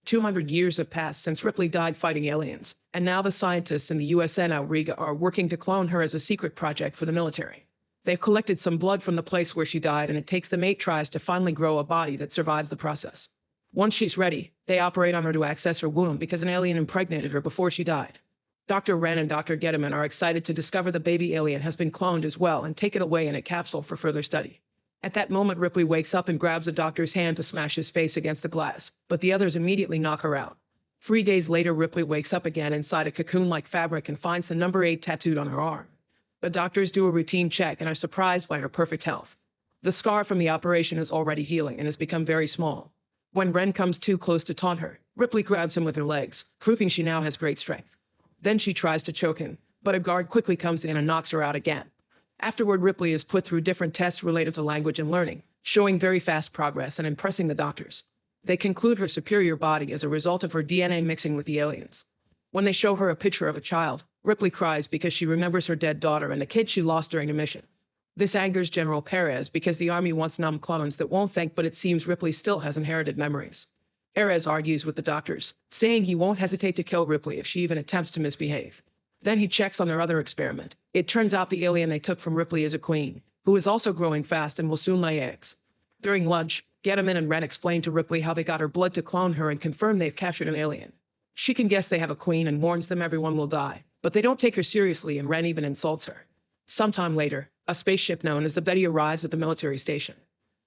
200 years have passed since Ripley died fighting aliens, and now the scientists in the USN Auriga are working to clone her as a secret project for the military. They've collected some blood from the place where she died, and it takes them 8 tries to finally grow a body that survives the process. Once she's ready, they operate on her to access her womb because an alien impregnated her before she died. Dr. Wren and Dr. Gettleman are excited to discover the baby alien has been cloned as well and take it away in a capsule for further study. At that moment, Ripley wakes up and grabs the doctor's hand to smash his face against the glass, but the others immediately knock her out. 3 days later, Ripley wakes up again inside a cocoon-like fabric and finds the number 8 tattooed on her arm. The doctors do a routine check and are surprised by her perfect health. The scar from the operation is already healing and has become very small. When Wren comes too close to taunt her, Ripley grabs him with her legs, proving she now has great strength. Then she tries to choke him, but a guard quickly comes in and knocks her out again. Afterward, Ripley is put through different tests related to language and learning, showing very fast progress and impressing the doctors. They conclude her superior body as a result of her DNA mixing with the aliens. When they show her a picture of a child, Ripley cries because she remembers her dead daughter and the kid she lost during a mission. This angers General Perez because the army wants numb clones that won't think, but it seems Ripley still has inherited memories. Perez argues with the doctors, saying he won't hesitate to kill Ripley if she even attempts to misbehave. Then he checks on their other experiment. It turns out the alien they took from Ripley is a queen, who is also growing fast and will soon lay eggs. During lunch, Gettleman and Wren explain to Ripley how they got her blood to clone her and confirm they've captured an alien. She can guess they have a queen and warns them everyone will die, but they don't take her seriously and Wren even insults her. Sometime later, a spaceship known as the Betty arrives at the military station.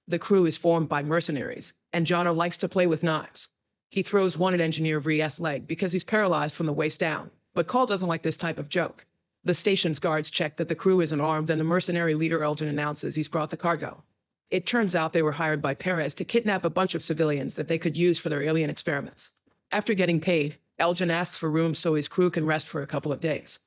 The crew is formed by mercenaries, and Johnner likes to play with knives. He throws one at Engineer Vries's leg because he's paralyzed from the waist down, but Call doesn't like this type of joke. The station's guards check that the crew isn't armed, and the mercenary leader Elgin announces he's brought the cargo. It turns out they were hired by Perez to kidnap a bunch of civilians that they could use for their alien experiments. After getting paid, Elgin asks for room so his crew can rest for a couple of days.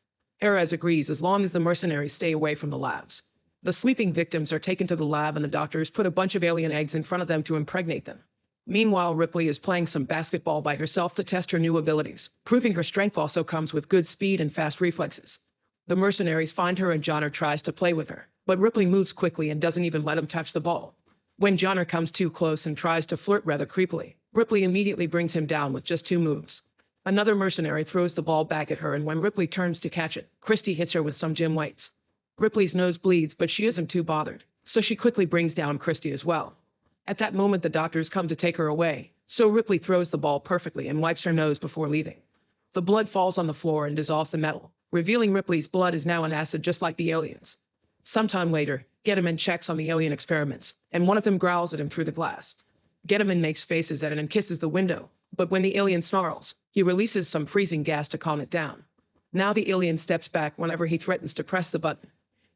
Perez agrees as long as the mercenaries stay away from the labs. The sleeping victims are taken to the lab and the doctors put a bunch of alien eggs in front of them to impregnate them. Meanwhile, Ripley is playing some basketball by herself to test her new abilities, proving her strength also comes with good speed and fast reflexes. The mercenaries find her and Johnner tries to play with her, but Ripley moves quickly and doesn't even let him touch the ball. When Johnner comes too close and tries to flirt rather creepily, Ripley immediately brings him down with just 2 moves. Another mercenary throws the ball back at her, and when Ripley turns to catch it, Christie hits her with some gym weights. Ripley's nose bleeds, but she isn't too bothered, so she quickly brings down Christie as well. At that moment, the doctors come to take her away, so Ripley throws the ball perfectly and wipes her nose before leaving. The blood falls on the floor and dissolves the metal, revealing Ripley's blood is now an acid just like the aliens. Sometime later, Gettleman checks on the alien experiments, and one of them growls at him through the glass. Gettleman makes faces at it and kisses the window, but when the alien snarls, he releases some freezing gas to calm it down. Now the alien steps back whenever he threatens to press the button.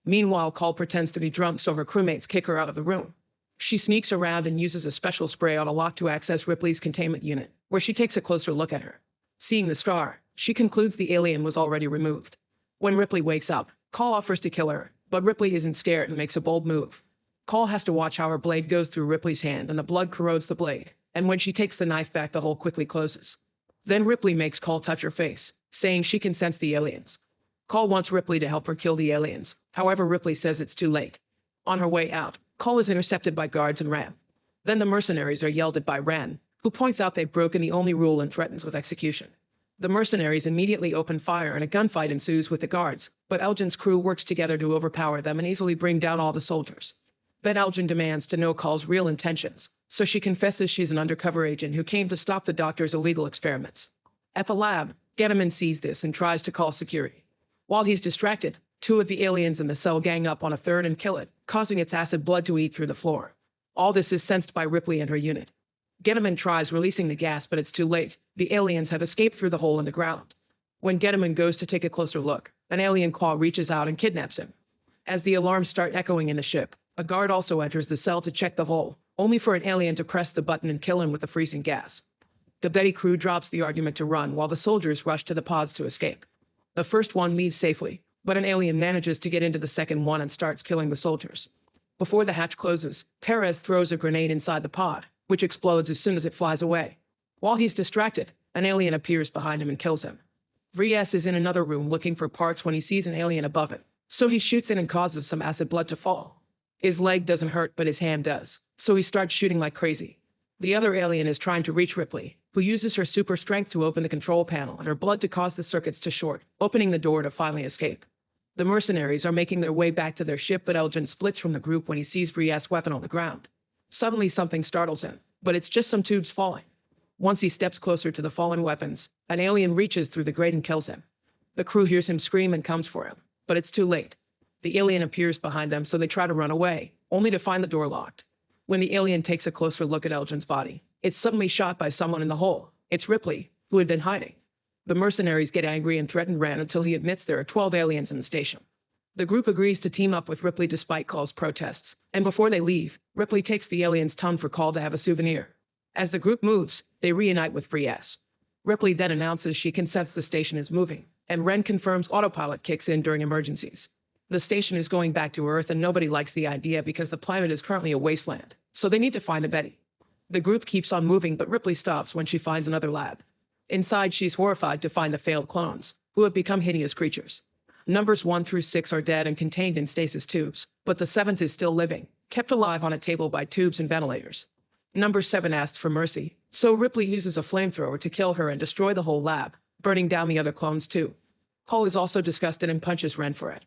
Meanwhile, Call pretends to be drunk so her crewmates kick her out of the room. She sneaks around and uses a special spray on a lock to access Ripley's containment unit, where she takes a closer look at her. Seeing the scar, she concludes the alien was already removed. When Ripley wakes up, Call offers to kill her, but Ripley isn't scared and makes a bold move. Call has to watch how her blade goes through Ripley's hand and the blood corrodes the blade, and when she takes the knife back, the hole quickly closes. Then Ripley makes Call touch her face, saying she can sense the aliens. Call wants Ripley to help her kill the aliens, however Ripley says it's too late. On her way out, Call is intercepted by guards and Ram. Then the mercenaries are yelled at by Ran, who points out they've broken the only rule and threatens with execution. The mercenaries immediately open fire and a gunfight ensues with the guards, but Elgin's crew works together to overpower them and easily bring down all the soldiers. Then Elgin demands to know Call's real intentions, so she confesses she's an undercover agent who came to stop the doctor's illegal experiments. At the lab, Gettleman sees this and tries to call security. While he's distracted, 2 of the aliens in the cell gang up on a third and kill it, causing its acid blood to eat through the floor. All this is sensed by Ripley and her unit. Gettleman tries releasing the gas, but it's too late. The aliens have escaped through the hole in the ground. When Gettleman goes to take a closer look, an alien claw reaches out and kidnaps him. As the alarms start echoing in the ship, a guard also enters the cell to check the hole, only for an alien to press the button and kill him with the freezing gas. The Betty crew drops the argument to run while the soldiers rush to the pods to escape. The first one leaves safely, but an alien manages to get into the second one and starts killing the soldiers. Before the hatch closes, Perez throws a grenade inside the pod, which explodes as soon as it flies away. While he's distracted, an alien appears behind him and kills him. Vries is in another room looking for parts when he sees an alien above him, so he shoots it and causes some acid blood to fall. His leg doesn't hurt, but his hand does, so he starts shooting like crazy. The other alien is trying to reach Ripley, who uses her super strength to open the control panel and her blood to cause the circuits to short, opening the door to finally escape. The mercenaries are making their way back to their ship, but Elgin splits from the group when he sees Bria's weapon on the ground. Suddenly something startles him, but it's just some tubes falling. Once he steps closer to the fallen weapons, an alien reaches through the grate and kills him. The crew hears him scream and comes for him, but it's too late. The alien appears behind them, so they try to run away, only to find the door locked. When the alien takes a closer look at Elgin's body, it's suddenly shot by someone in the hole. It's Ripley, who had been hiding. The mercenaries get angry and threaten Ren until he admits there are 12 aliens in the station. The group agrees to team up with Ripley despite Call's protests, and before they leave, Ripley takes the alien's tongue for Call to have a souvenir. As the group moves, they reunite with Brias. Ripley then announces she can sense the station is moving, and Ren confirms autopilot kicks in during emergencies. The station is going back to Earth and nobody likes the idea because the planet is currently a wasteland, so they need to find a Betty. The group keeps on moving, but Ripley stops when she finds another lab. Inside, she's horrified to find the failed clones, who have become hideous creatures. Numbers 1 through 6 are dead and contained in stasis tubes, but the 7th is still living, kept alive on a table by tubes and ventilators. Number 7 asks for mercy, so Ripley uses a flamethrower to kill her and destroy the whole lab, burning down the other clones too. Call is also disgusted and punches Ren for it.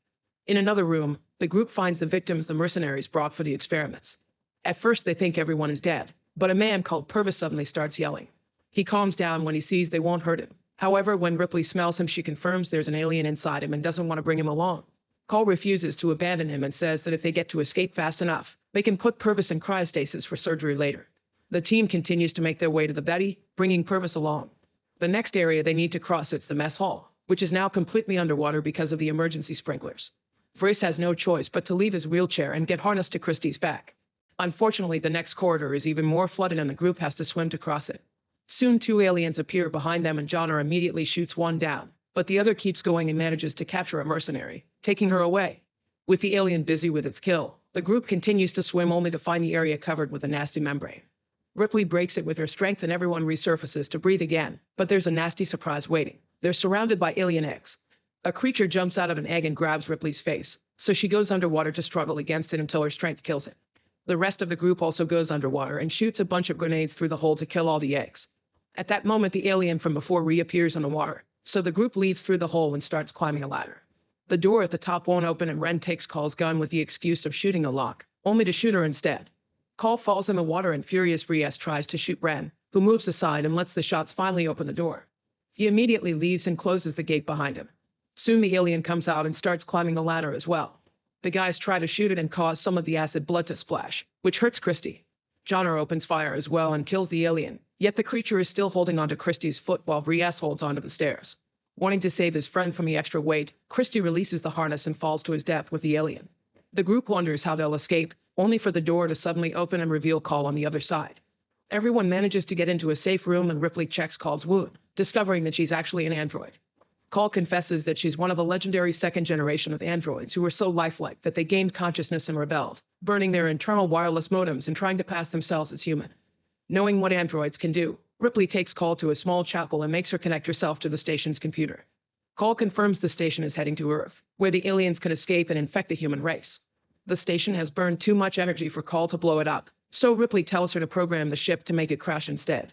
In another room, the group finds the victims the mercenaries brought for the experiments. At first they think everyone is dead, but a man called Purvis suddenly starts yelling. He calms down when he sees they won't hurt him. However, when Ripley smells him, she confirms there's an alien inside him and doesn't want to bring him along. Call refuses to abandon him and says that if they get to escape fast enough, they can put Purvis in cryostasis for surgery later. The team continues to make their way to the Betty, bringing Purvis along. The next area they need to cross is the mess hall, which is now completely underwater because of the emergency sprinklers. Vrace has no choice but to leave his wheelchair and get harnessed to Christie's back. Unfortunately, the next corridor is even more flooded and the group has to swim to cross it. Soon 2 aliens appear behind them and Johnner immediately shoots one down, but the other keeps going and manages to capture a mercenary, taking her away. With the alien busy with its kill, the group continues to swim only to find the area covered with a nasty membrane. Ripley breaks it with her strength and everyone resurfaces to breathe again, but there's a nasty surprise waiting. They're surrounded by alien eggs. A creature jumps out of an egg and grabs Ripley's face, so she goes underwater to struggle against it until her strength kills it. The rest of the group also goes underwater and shoots a bunch of grenades through the hole to kill all the eggs. At that moment, the alien from before reappears on the water, so the group leaves through the hole and starts climbing a ladder. The door at the top won't open and Ren takes Call's gun with the excuse of shooting a lock, only to shoot her instead. Call falls in the water and furious Brias tries to shoot Ren, who moves aside and lets the shots finally open the door. He immediately leaves and closes the gate behind him. Soon the alien comes out and starts climbing the ladder as well. The guys try to shoot it and cause some of the acid blood to splash, which hurts Christie. Johnner opens fire as well and kills the alien, yet the creature is still holding onto Christie's foot while Brias holds onto the stairs. Wanting to save his friend from the extra weight, Christie releases the harness and falls to his death with the alien. The group wonders how they'll escape, only for the door to suddenly open and reveal Call on the other side. Everyone manages to get into a safe room and Ripley checks Call's wound, discovering that she's actually an android. Call confesses that she's one of the legendary second generation of androids who were so lifelike that they gained consciousness and rebelled, burning their internal wireless modems and trying to pass themselves as human. Knowing what androids can do, Ripley takes Call to a small chapel and makes her connect herself to the station's computer. Call confirms the station is heading to Earth, where the aliens can escape and infect the human race. The station has burned too much energy for Call to blow it up, so Ripley tells her to program the ship to make it crash instead.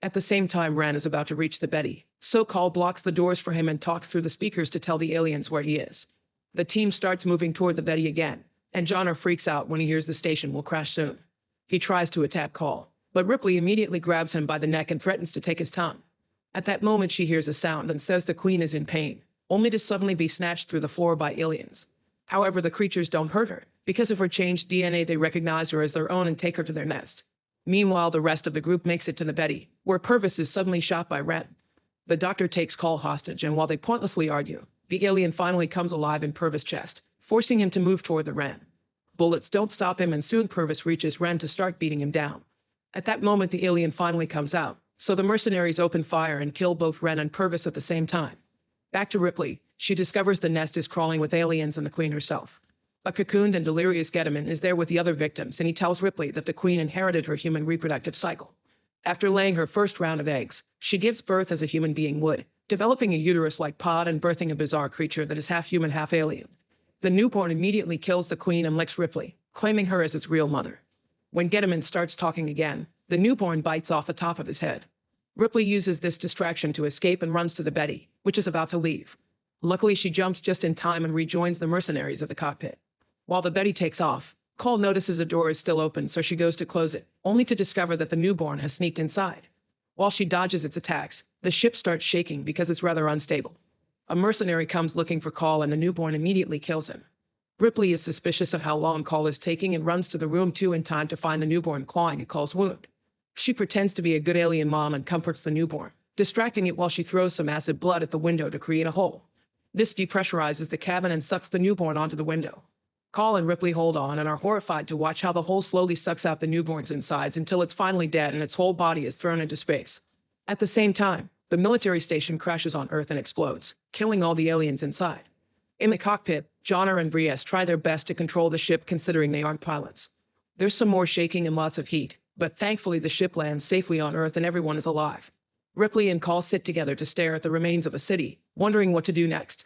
At the same time, Ren is about to reach the Betty, so Call blocks the doors for him and talks through the speakers to tell the aliens where he is. The team starts moving toward the Betty again, and Johnner freaks out when he hears the station will crash soon. He tries to attack Call, but Ripley immediately grabs him by the neck and threatens to take his tongue. At that moment, she hears a sound and says the Queen is in pain, only to suddenly be snatched through the floor by aliens. However, the creatures don't hurt her. Because of her changed DNA, they recognize her as their own and take her to their nest. Meanwhile, the rest of the group makes it to the Betty, where Purvis is suddenly shot by Ren. The doctor takes Call hostage, and while they pointlessly argue, the alien finally comes alive in Purvis' chest, forcing him to move toward the Ren. Bullets don't stop him, and soon Purvis reaches Ren to start beating him down. At that moment, the alien finally comes out, so the mercenaries open fire and kill both Ren and Purvis at the same time. Back to Ripley, she discovers the nest is crawling with aliens and the Queen herself. A cocooned and delirious Getaman is there with the other victims, and he tells Ripley that the Queen inherited her human reproductive cycle. After laying her first round of eggs, she gives birth as a human being would, developing a uterus-like pod and birthing a bizarre creature that is half human, half alien. The newborn immediately kills the Queen and licks Ripley, claiming her as its real mother. When Getaman starts talking again, The newborn bites off the top of his head. Ripley uses this distraction to escape and runs to the Betty, which is about to leave. Luckily, she jumps just in time and rejoins the mercenaries at the cockpit. While the Betty takes off, Cole notices a door is still open, so she goes to close it, only to discover that the newborn has sneaked inside. While she dodges its attacks, the ship starts shaking because it's rather unstable. A mercenary comes looking for Cole and the newborn immediately kills him. Ripley is suspicious of how long Cole is taking and runs to the room 2 in time to find the newborn clawing at Cole's wound. She pretends to be a good alien mom and comforts the newborn, distracting it while she throws some acid blood at the window to create a hole. This depressurizes the cabin and sucks the newborn onto the window. Cole and Ripley hold on and are horrified to watch how the hole slowly sucks out the newborn's insides until it's finally dead and its whole body is thrown into space. At the same time, the military station crashes on Earth and explodes, killing all the aliens inside. In the cockpit, Johnner and Vries try their best to control the ship considering they aren't pilots. There's some more shaking and lots of heat, but thankfully the ship lands safely on Earth and everyone is alive. Ripley and Cole sit together to stare at the remains of a city, wondering what to do next.